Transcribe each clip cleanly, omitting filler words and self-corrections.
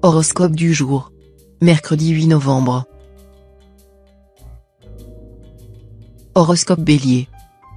Horoscope du jour. Mercredi 8 novembre. Horoscope Bélier.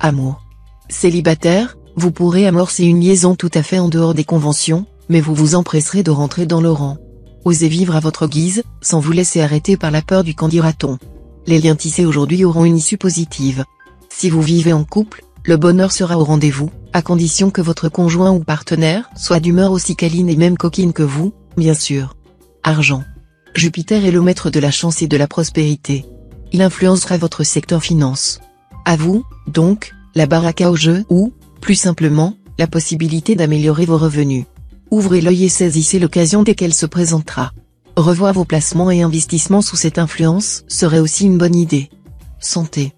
Amour. Célibataire, vous pourrez amorcer une liaison tout à fait en dehors des conventions, mais vous vous empresserez de rentrer dans le rang. Osez vivre à votre guise, sans vous laisser arrêter par la peur du qu'en dira-t-on. Les liens tissés aujourd'hui auront une issue positive. Si vous vivez en couple, le bonheur sera au rendez-vous, à condition que votre conjoint ou partenaire soit d'humeur aussi câline et même coquine que vous, bien sûr. Argent. Jupiter est le maître de la chance et de la prospérité. Il influencera votre secteur finance. À vous, donc, la baraka au jeu ou, plus simplement, la possibilité d'améliorer vos revenus. Ouvrez l'œil et saisissez l'occasion dès qu'elle se présentera. Revoir vos placements et investissements sous cette influence serait aussi une bonne idée. Santé.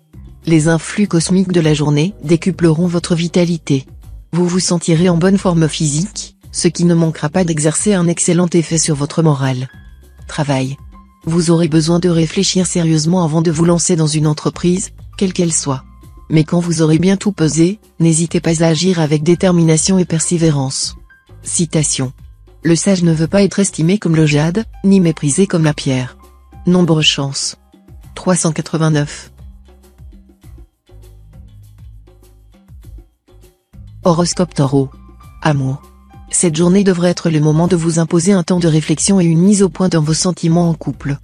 Les influx cosmiques de la journée décupleront votre vitalité. Vous vous sentirez en bonne forme physique, ce qui ne manquera pas d'exercer un excellent effet sur votre morale. Travail. Vous aurez besoin de réfléchir sérieusement avant de vous lancer dans une entreprise, quelle qu'elle soit. Mais quand vous aurez bien tout pesé, n'hésitez pas à agir avec détermination et persévérance. Citation. Le sage ne veut pas être estimé comme le jade, ni méprisé comme la pierre. Nombre chance. 389. Horoscope Taureau. Amour. Cette journée devrait être le moment de vous imposer un temps de réflexion et une mise au point dans vos sentiments en couple.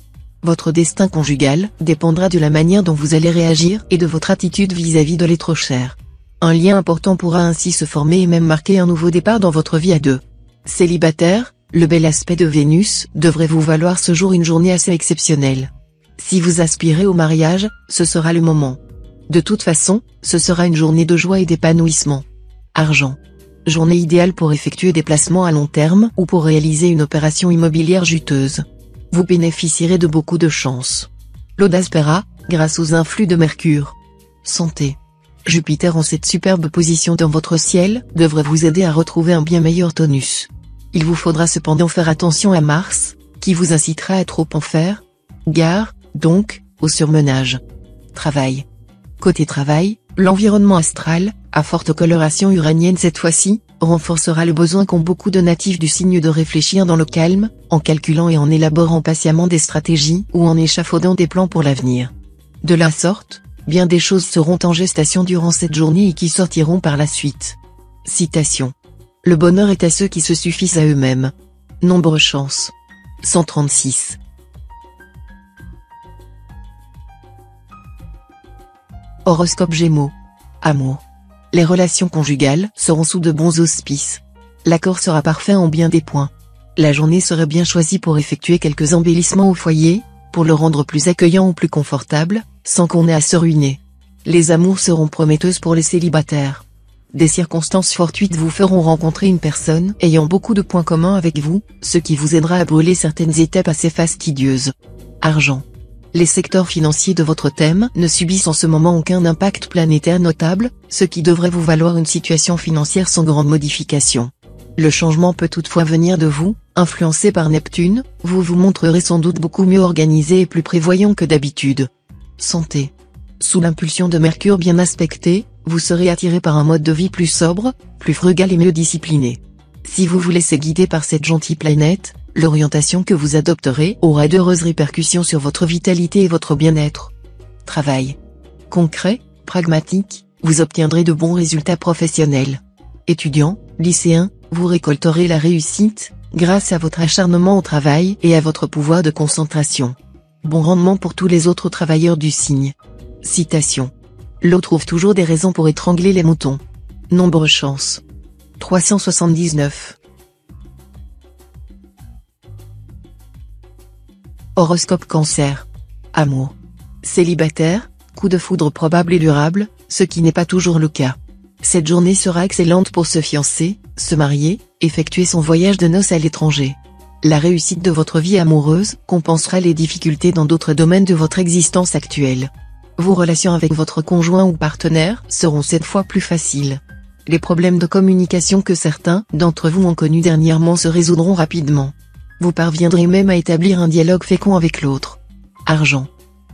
Votre destin conjugal dépendra de la manière dont vous allez réagir et de votre attitude vis-à-vis de l'être cher. Un lien important pourra ainsi se former et même marquer un nouveau départ dans votre vie à deux. Célibataire, le bel aspect de Vénus devrait vous valoir ce jour une journée assez exceptionnelle. Si vous aspirez au mariage, ce sera le moment. De toute façon, ce sera une journée de joie et d'épanouissement. Argent. Journée idéale pour effectuer des placements à long terme ou pour réaliser une opération immobilière juteuse. Vous bénéficierez de beaucoup de chance. L'audace paiera, grâce aux influx de Mercure. Santé. Jupiter en cette superbe position dans votre ciel devrait vous aider à retrouver un bien meilleur tonus. Il vous faudra cependant faire attention à Mars, qui vous incitera à trop en faire. Gare, donc, au surmenage. Travail. Côté travail, l'environnement astral, à forte coloration uranienne cette fois-ci, renforcera le besoin qu'ont beaucoup de natifs du signe de réfléchir dans le calme, en calculant et en élaborant patiemment des stratégies ou en échafaudant des plans pour l'avenir. De la sorte, bien des choses seront en gestation durant cette journée et qui sortiront par la suite. Citation. Le bonheur est à ceux qui se suffisent à eux-mêmes. Nombre chance. 136. Horoscope Gémeaux. Amour. Les relations conjugales seront sous de bons auspices. L'accord sera parfait en bien des points. La journée serait bien choisie pour effectuer quelques embellissements au foyer, pour le rendre plus accueillant ou plus confortable, sans qu'on ait à se ruiner. Les amours seront prometteuses pour les célibataires. Des circonstances fortuites vous feront rencontrer une personne ayant beaucoup de points communs avec vous, ce qui vous aidera à brûler certaines étapes assez fastidieuses. Argent. Les secteurs financiers de votre thème ne subissent en ce moment aucun impact planétaire notable, ce qui devrait vous valoir une situation financière sans grande modification. Le changement peut toutefois venir de vous, influencé par Neptune, vous vous montrerez sans doute beaucoup mieux organisé et plus prévoyant que d'habitude. Santé. Sous l'impulsion de Mercure bien aspecté, vous serez attiré par un mode de vie plus sobre, plus frugal et mieux discipliné. Si vous vous laissez guider par cette gentille planète, l'orientation que vous adopterez aura d'heureuses répercussions sur votre vitalité et votre bien-être. Travail. Concret, pragmatique, vous obtiendrez de bons résultats professionnels. Étudiants, lycéens, vous récolterez la réussite, grâce à votre acharnement au travail et à votre pouvoir de concentration. Bon rendement pour tous les autres travailleurs du signe. Citation. L'eau trouve toujours des raisons pour étrangler les moutons. Nombre chance. 379. Horoscope Cancer. Amour. Célibataire, coup de foudre probable et durable, ce qui n'est pas toujours le cas. Cette journée sera excellente pour se fiancer, se marier, effectuer son voyage de noces à l'étranger. La réussite de votre vie amoureuse compensera les difficultés dans d'autres domaines de votre existence actuelle. Vos relations avec votre conjoint ou partenaire seront cette fois plus faciles. Les problèmes de communication que certains d'entre vous ont connus dernièrement se résoudront rapidement. Vous parviendrez même à établir un dialogue fécond avec l'autre. Argent.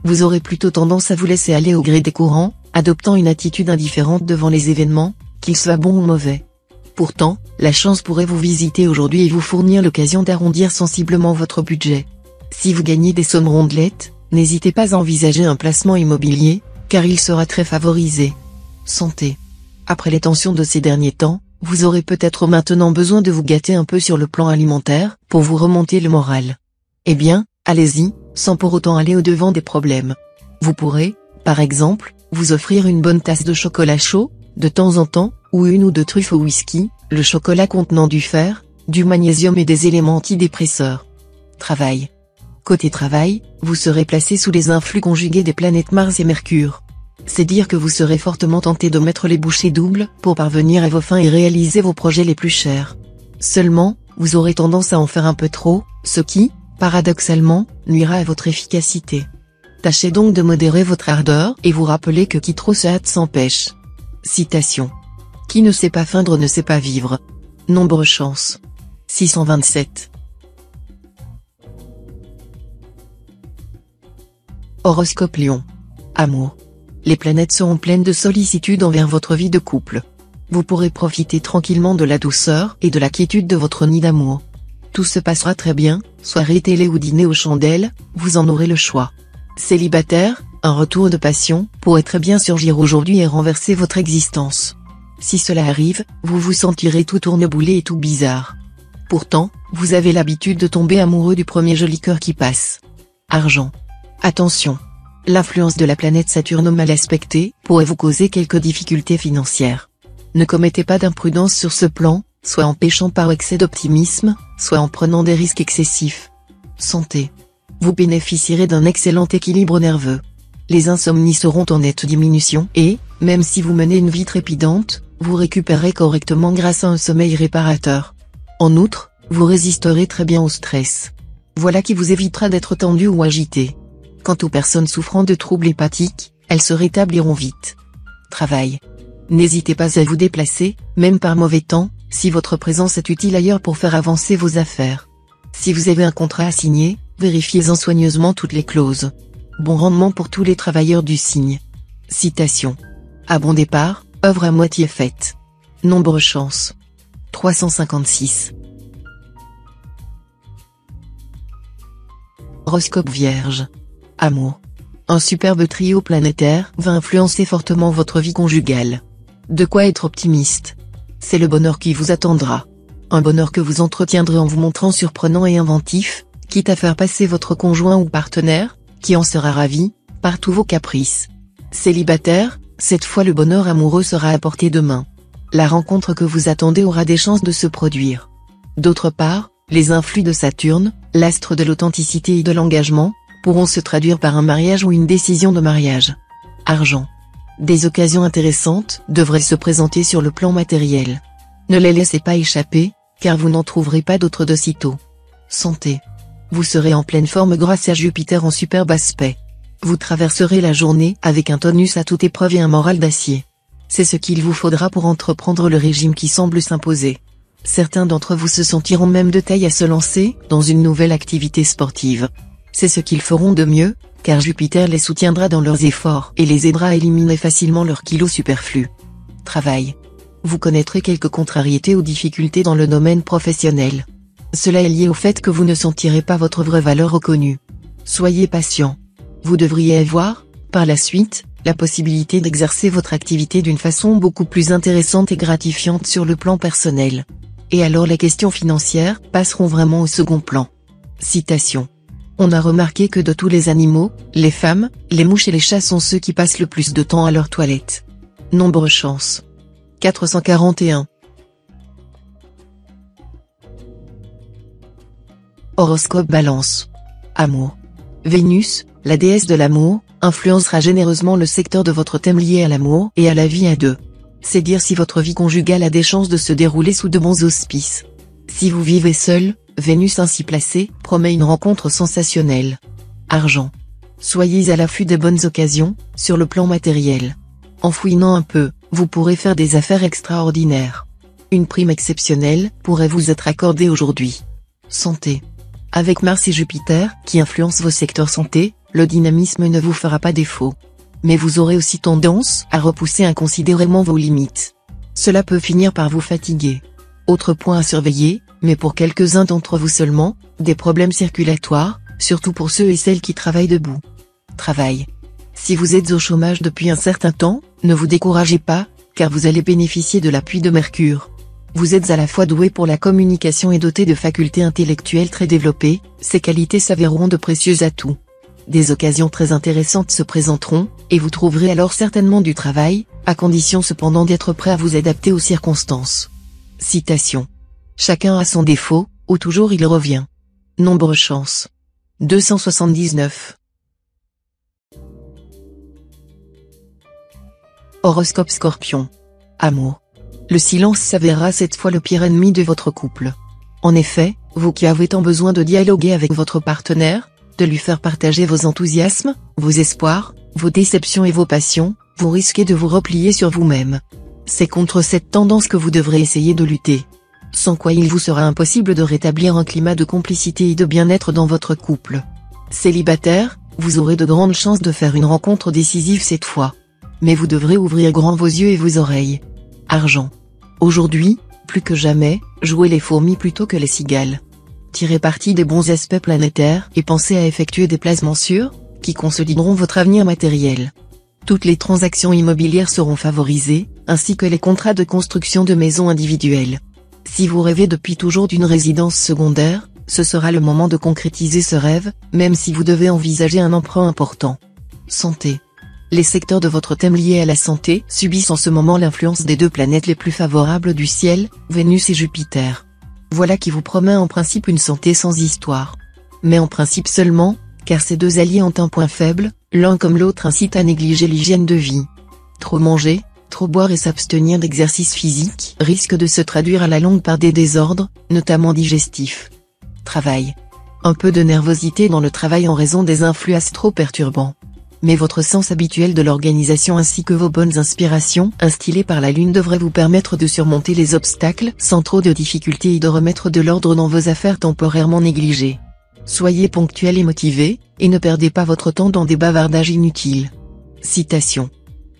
Vous aurez plutôt tendance à vous laisser aller au gré des courants, adoptant une attitude indifférente devant les événements, qu'ils soient bons ou mauvais. Pourtant, la chance pourrait vous visiter aujourd'hui et vous fournir l'occasion d'arrondir sensiblement votre budget. Si vous gagnez des sommes rondelettes, n'hésitez pas à envisager un placement immobilier, car il sera très favorisé. Santé. Après les tensions de ces derniers temps, vous aurez peut-être maintenant besoin de vous gâter un peu sur le plan alimentaire, pour vous remonter le moral. Eh bien, allez-y, sans pour autant aller au-devant des problèmes. Vous pourrez, par exemple, vous offrir une bonne tasse de chocolat chaud, de temps en temps, ou une ou deux truffes au whisky, le chocolat contenant du fer, du magnésium et des éléments antidépresseurs. Travail. Côté travail, vous serez placé sous les influx conjugués des planètes Mars et Mercure. C'est dire que vous serez fortement tenté de mettre les bouchées doubles pour parvenir à vos fins et réaliser vos projets les plus chers. Seulement, vous aurez tendance à en faire un peu trop, ce qui, paradoxalement, nuira à votre efficacité. Tâchez donc de modérer votre ardeur et vous rappelez que qui trop se hâte s'empêche. Citation. Qui ne sait pas feindre ne sait pas vivre. Nombre chance. 627. Horoscope Lion. Amour. Les planètes seront pleines de sollicitude envers votre vie de couple. Vous pourrez profiter tranquillement de la douceur et de la quiétude de votre nid d'amour. Tout se passera très bien, soirée télé ou dîner aux chandelles, vous en aurez le choix. Célibataire, un retour de passion pourrait très bien surgir aujourd'hui et renverser votre existence. Si cela arrive, vous vous sentirez tout tourneboulé et tout bizarre. Pourtant, vous avez l'habitude de tomber amoureux du premier joli cœur qui passe. Argent. Attention. L'influence de la planète Saturne mal aspectée pourrait vous causer quelques difficultés financières. Ne commettez pas d'imprudence sur ce plan, soit en péchant par excès d'optimisme, soit en prenant des risques excessifs. Santé. Vous bénéficierez d'un excellent équilibre nerveux. Les insomnies seront en nette diminution et, même si vous menez une vie trépidante, vous récupérerez correctement grâce à un sommeil réparateur. En outre, vous résisterez très bien au stress. Voilà qui vous évitera d'être tendu ou agité. Quant aux personnes souffrant de troubles hépatiques, elles se rétabliront vite. Travail. N'hésitez pas à vous déplacer, même par mauvais temps, si votre présence est utile ailleurs pour faire avancer vos affaires. Si vous avez un contrat à signer, vérifiez-en soigneusement toutes les clauses. Bon rendement pour tous les travailleurs du signe. Citation. À bon départ, œuvre à moitié faite. Nombre chance. 356. Horoscope Vierge. Amour. Un superbe trio planétaire va influencer fortement votre vie conjugale. De quoi être optimiste. C'est le bonheur qui vous attendra. Un bonheur que vous entretiendrez en vous montrant surprenant et inventif, quitte à faire passer votre conjoint ou partenaire, qui en sera ravi, par tous vos caprices. Célibataire, cette fois le bonheur amoureux sera à portée de main. La rencontre que vous attendez aura des chances de se produire. D'autre part, les influx de Saturne, l'astre de l'authenticité et de l'engagement, pourront se traduire par un mariage ou une décision de mariage. Argent. Des occasions intéressantes devraient se présenter sur le plan matériel. Ne les laissez pas échapper, car vous n'en trouverez pas d'autres de sitôt. Santé. Vous serez en pleine forme grâce à Jupiter en superbe aspect. Vous traverserez la journée avec un tonus à toute épreuve et un moral d'acier. C'est ce qu'il vous faudra pour entreprendre le régime qui semble s'imposer. Certains d'entre vous se sentiront même de taille à se lancer dans une nouvelle activité sportive. C'est ce qu'ils feront de mieux, car Jupiter les soutiendra dans leurs efforts et les aidera à éliminer facilement leurs kilos superflus. Travail. Vous connaîtrez quelques contrariétés ou difficultés dans le domaine professionnel. Cela est lié au fait que vous ne sentirez pas votre vraie valeur reconnue. Soyez patient. Vous devriez avoir, par la suite, la possibilité d'exercer votre activité d'une façon beaucoup plus intéressante et gratifiante sur le plan personnel. Et alors les questions financières passeront vraiment au second plan. Citation. On a remarqué que de tous les animaux, les femmes, les mouches et les chats sont ceux qui passent le plus de temps à leur toilette. Nombre chance. 441. Horoscope Balance. Amour. Vénus, la déesse de l'amour, influencera généreusement le secteur de votre thème lié à l'amour et à la vie à deux. C'est dire si votre vie conjugale a des chances de se dérouler sous de bons auspices. Si vous vivez seul, Vénus ainsi placée promet une rencontre sensationnelle. Argent. Soyez à l'affût des bonnes occasions, sur le plan matériel. En fouinant un peu, vous pourrez faire des affaires extraordinaires. Une prime exceptionnelle pourrait vous être accordée aujourd'hui. Santé. Avec Mars et Jupiter, qui influencent vos secteurs santé, le dynamisme ne vous fera pas défaut. Mais vous aurez aussi tendance à repousser inconsidérément vos limites. cela peut finir par vous fatiguer. Autre point à surveiller, mais pour quelques-uns d'entre vous seulement, des problèmes circulatoires, surtout pour ceux et celles qui travaillent debout. Travail. Si vous êtes au chômage depuis un certain temps, ne vous découragez pas, car vous allez bénéficier de l'appui de Mercure. Vous êtes à la fois doué pour la communication et doté de facultés intellectuelles très développées, ces qualités s'avéreront de précieux atouts. Des occasions très intéressantes se présenteront, et vous trouverez alors certainement du travail, à condition cependant d'être prêt à vous adapter aux circonstances. Citation. Chacun a son défaut, ou toujours il revient. Nombre chance. 279. Horoscope Scorpion. Amour. Le silence s'avérera cette fois le pire ennemi de votre couple. En effet, vous qui avez tant besoin de dialoguer avec votre partenaire, de lui faire partager vos enthousiasmes, vos espoirs, vos déceptions et vos passions, vous risquez de vous replier sur vous-même. C'est contre cette tendance que vous devrez essayer de lutter. Sans quoi il vous sera impossible de rétablir un climat de complicité et de bien-être dans votre couple. Célibataire, vous aurez de grandes chances de faire une rencontre décisive cette fois. Mais vous devrez ouvrir grand vos yeux et vos oreilles. Argent. Aujourd'hui, plus que jamais, jouez les fourmis plutôt que les cigales. Tirez parti des bons aspects planétaires et pensez à effectuer des placements sûrs, qui consolideront votre avenir matériel. Toutes les transactions immobilières seront favorisées, ainsi que les contrats de construction de maisons individuelles. Si vous rêvez depuis toujours d'une résidence secondaire, ce sera le moment de concrétiser ce rêve, même si vous devez envisager un emprunt important. Santé. Les secteurs de votre thème liés à la santé subissent en ce moment l'influence des deux planètes les plus favorables du ciel, Vénus et Jupiter. Voilà qui vous promet en principe une santé sans histoire. Mais en principe seulement, car ces deux alliés ont un point faible, l'un comme l'autre incite à négliger l'hygiène de vie. Trop manger, trop boire et s'abstenir d'exercice physique risque de se traduire à la longue par des désordres, notamment digestifs. Travail. Un peu de nervosité dans le travail en raison des influx astro perturbants. Mais votre sens habituel de l'organisation ainsi que vos bonnes inspirations instillées par la Lune devraient vous permettre de surmonter les obstacles sans trop de difficultés et de remettre de l'ordre dans vos affaires temporairement négligées. Soyez ponctuel et motivé, et ne perdez pas votre temps dans des bavardages inutiles. Citation.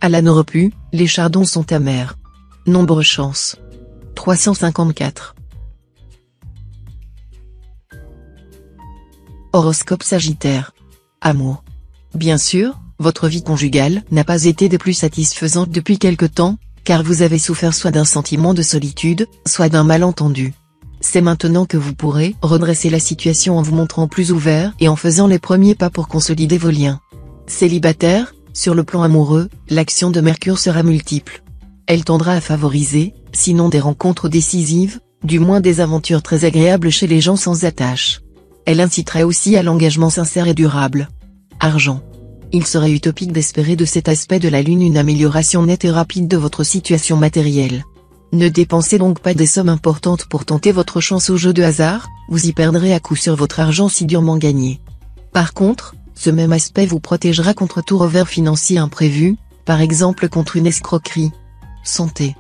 À la ne repus, les chardons sont amers. Nombre chance. 354. Horoscope Sagittaire. Amour. Bien sûr, votre vie conjugale n'a pas été des plus satisfaisantes depuis quelque temps, car vous avez souffert soit d'un sentiment de solitude, soit d'un malentendu. C'est maintenant que vous pourrez redresser la situation en vous montrant plus ouvert et en faisant les premiers pas pour consolider vos liens. Célibataire, sur le plan amoureux, l'action de Mercure sera multiple. Elle tendra à favoriser, sinon des rencontres décisives, du moins des aventures très agréables chez les gens sans attache. Elle incitera aussi à l'engagement sincère et durable. Argent. Il serait utopique d'espérer de cet aspect de la Lune une amélioration nette et rapide de votre situation matérielle. Ne dépensez donc pas des sommes importantes pour tenter votre chance au jeu de hasard, vous y perdrez à coup sûr votre argent si durement gagné. Par contre, ce même aspect vous protégera contre tout revers financier imprévu, par exemple contre une escroquerie. Santé.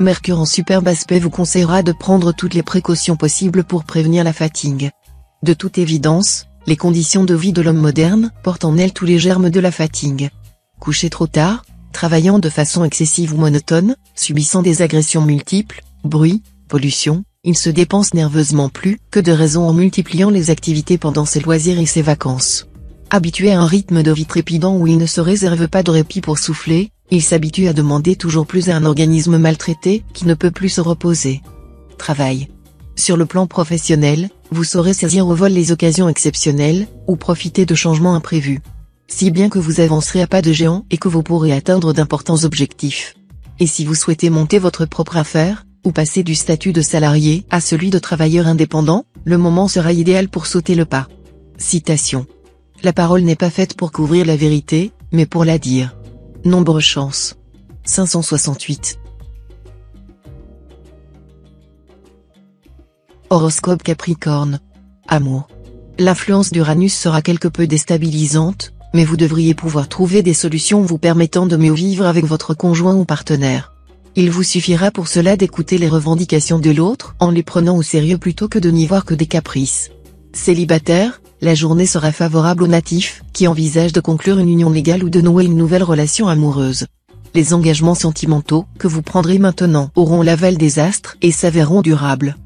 Mercure en superbe aspect vous conseillera de prendre toutes les précautions possibles pour prévenir la fatigue. De toute évidence, les conditions de vie de l'homme moderne portent en elles tous les germes de la fatigue. Couché trop tard, travaillant de façon excessive ou monotone, subissant des agressions multiples, bruit, pollution, il se dépense nerveusement plus que de raison en multipliant les activités pendant ses loisirs et ses vacances. Habitué à un rythme de vie trépidant où il ne se réserve pas de répit pour souffler, il s'habitue à demander toujours plus à un organisme maltraité qui ne peut plus se reposer. Travail. Sur le plan professionnel, vous saurez saisir au vol les occasions exceptionnelles, ou profiter de changements imprévus. Si bien que vous avancerez à pas de géant et que vous pourrez atteindre d'importants objectifs. Et si vous souhaitez monter votre propre affaire, ou passer du statut de salarié à celui de travailleur indépendant, le moment sera idéal pour sauter le pas. Citation. La parole n'est pas faite pour couvrir la vérité, mais pour la dire. Nombre chance. 568. Horoscope Capricorne. Amour. L'influence d'Uranus sera quelque peu déstabilisante, mais vous devriez pouvoir trouver des solutions vous permettant de mieux vivre avec votre conjoint ou partenaire. Il vous suffira pour cela d'écouter les revendications de l'autre en les prenant au sérieux plutôt que de n'y voir que des caprices. Célibataire, la journée sera favorable aux natifs qui envisagent de conclure une union légale ou de nouer une nouvelle relation amoureuse. Les engagements sentimentaux que vous prendrez maintenant auront l'aval des astres et s'avéreront durables.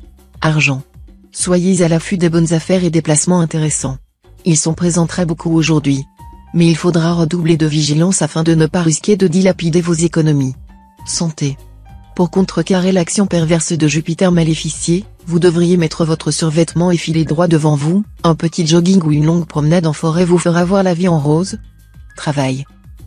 Argent. Soyez à l'affût des bonnes affaires et des placements intéressants. Ils sont présents très beaucoup aujourd'hui. Mais il faudra redoubler de vigilance afin de ne pas risquer de dilapider vos économies. Santé. Pour contrecarrer l'action perverse de Jupiter maléficié, vous devriez mettre votre survêtement et filer droit devant vous. Un petit jogging ou une longue promenade en forêt vous fera voir la vie en rose. Travail.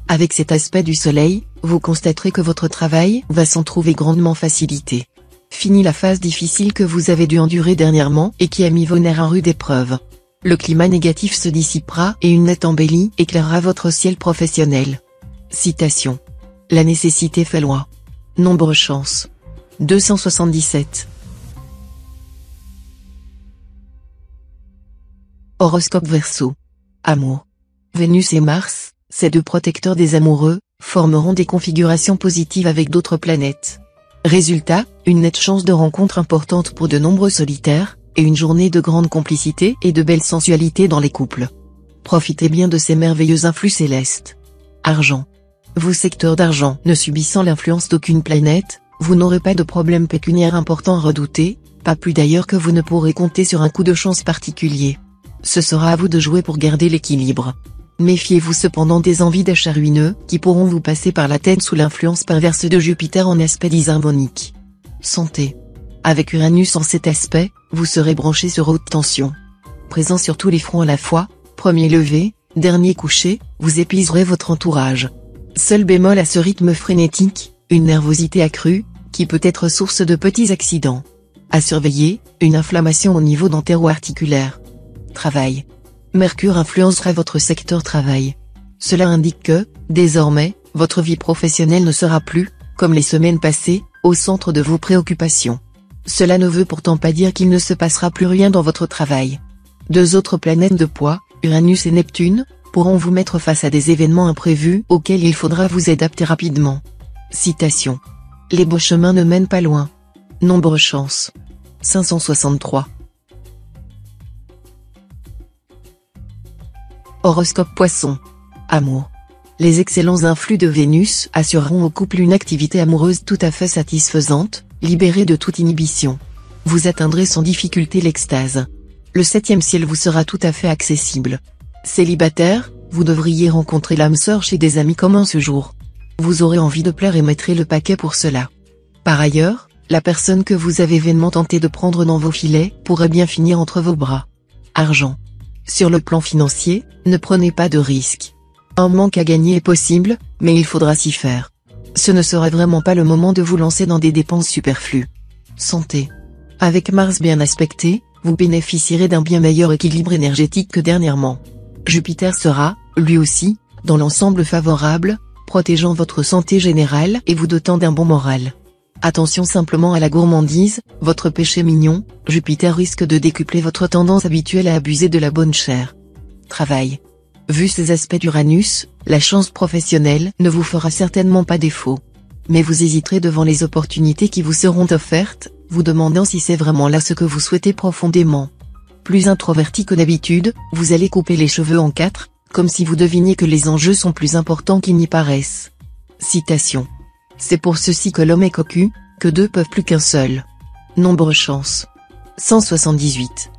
Avec cet aspect du soleil, vous constaterez que votre travail va s'en trouver grandement facilité. Fini la phase difficile que vous avez dû endurer dernièrement et qui a mis vos nerfs à rude épreuve. Le climat négatif se dissipera et une nette embellie éclairera votre ciel professionnel. Citation. La nécessité fait loi. Nombre chance. 277. Horoscope Verseau. Amour. Vénus et Mars, ces deux protecteurs des amoureux, formeront des configurations positives avec d'autres planètes. Résultat, une nette chance de rencontre importante pour de nombreux solitaires, et une journée de grande complicité et de belle sensualité dans les couples. Profitez bien de ces merveilleux influx célestes. Argent. Vous secteur d'argent ne subissant l'influence d'aucune planète, vous n'aurez pas de problème pécuniaire important à redouter, pas plus d'ailleurs que vous ne pourrez compter sur un coup de chance particulier. Ce sera à vous de jouer pour garder l'équilibre. Méfiez-vous cependant des envies d'achat ruineux qui pourront vous passer par la tête sous l'influence perverse de Jupiter en aspect disharmonique. Santé. Avec Uranus en cet aspect, vous serez branché sur haute tension. Présent sur tous les fronts à la fois, premier lever, dernier coucher, vous épuiserez votre entourage. Seul bémol à ce rythme frénétique, une nervosité accrue, qui peut être source de petits accidents. À surveiller, une inflammation au niveau dentaire-articulaire. Travail. Mercure influencera votre secteur travail. Cela indique que, désormais, votre vie professionnelle ne sera plus, comme les semaines passées, au centre de vos préoccupations. Cela ne veut pourtant pas dire qu'il ne se passera plus rien dans votre travail. Deux autres planètes de poids, Uranus et Neptune, pourront vous mettre face à des événements imprévus auxquels il faudra vous adapter rapidement. Citation. Les beaux chemins ne mènent pas loin. Nombre chance. 563. Horoscope Poisson. Amour. Les excellents influx de Vénus assureront au couple une activité amoureuse tout à fait satisfaisante, libérée de toute inhibition. Vous atteindrez sans difficulté l'extase. Le 7e ciel vous sera tout à fait accessible. Célibataire, vous devriez rencontrer l'âme sœur chez des amis communs ce jour. Vous aurez envie de plaire et mettrez le paquet pour cela. Par ailleurs, la personne que vous avez vainement tenté de prendre dans vos filets pourrait bien finir entre vos bras. Argent. Sur le plan financier, ne prenez pas de risques. Un manque à gagner est possible, mais il faudra s'y faire. Ce ne serait vraiment pas le moment de vous lancer dans des dépenses superflues. Santé. Avec Mars bien aspecté, vous bénéficierez d'un bien meilleur équilibre énergétique que dernièrement. Jupiter sera, lui aussi, dans l'ensemble favorable, protégeant votre santé générale et vous dotant d'un bon moral. Attention simplement à la gourmandise, votre péché mignon, Jupiter risque de décupler votre tendance habituelle à abuser de la bonne chair. Travail. Vu ces aspects d'Uranus, la chance professionnelle ne vous fera certainement pas défaut. Mais vous hésiterez devant les opportunités qui vous seront offertes, vous demandant si c'est vraiment là ce que vous souhaitez profondément. Plus introverti que d'habitude, vous allez couper les cheveux en quatre, comme si vous deviniez que les enjeux sont plus importants qu'ils n'y paraissent. Citation. C'est pour ceci que l'homme est cocu, que deux peuvent plus qu'un seul. Nombre chance. 178.